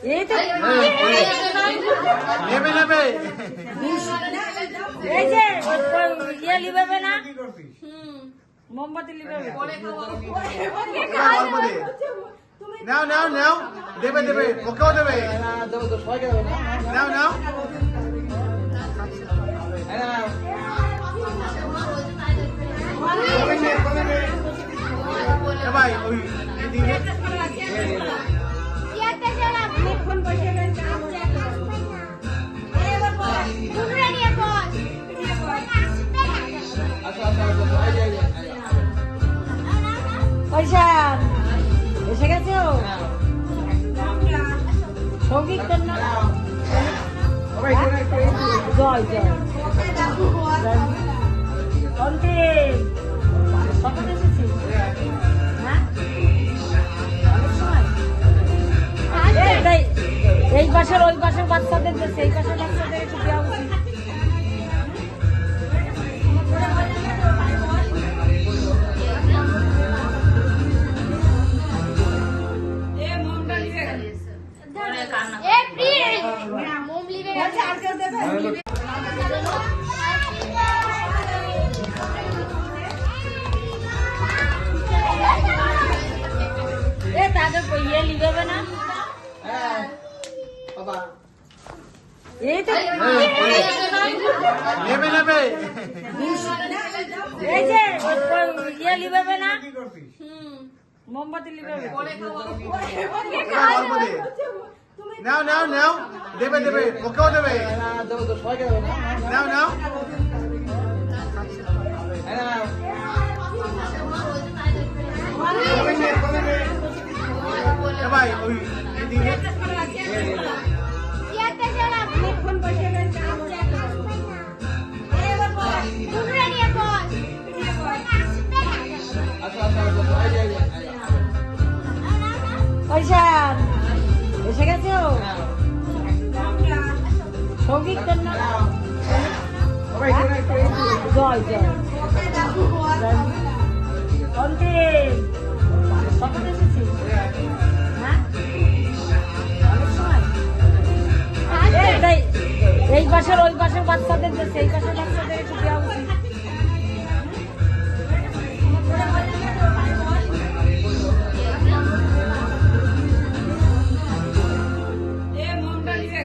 এই তো নেবে নেবে এই যে ইয়ে লিবাবে না মোমবাতি লিবাবে অল্প দে। নাও নাও নাও দেবে দেবে ওকেও দেবে নাও নাও এ ভাই ওই এদিকে পয়সা এসে গেছো সৌভিক কন্যা জয় জয় অন্তিম সকালে এসেছি হ্যাঁ অনেক সময় এই পাশের ওই পাশের বাচ্চাদের দেশে এই পাশের বাচ্চাদের একটু দেওয়া উচিত ইয়ে লিবাবে না এই তো নেবে নেবে এই যে ইয়ে লিবাবে না মোমবাতি লিবাবে অল্প দে। নাও নাও নাও দেবে দেবে ওকেও দেবে নাও নাও এ ভাই ওই এদিকে পয়সা এসে গেছো সৌভিক কন্যা জয় জয় অন্তিম সকালে এসেছি হ্যাঁ অনেক সময় এই পাশের ওই পাশের বাচ্চাদের দেশে এই পাশের বাচ্চাদের একটু দেওয়া উচিত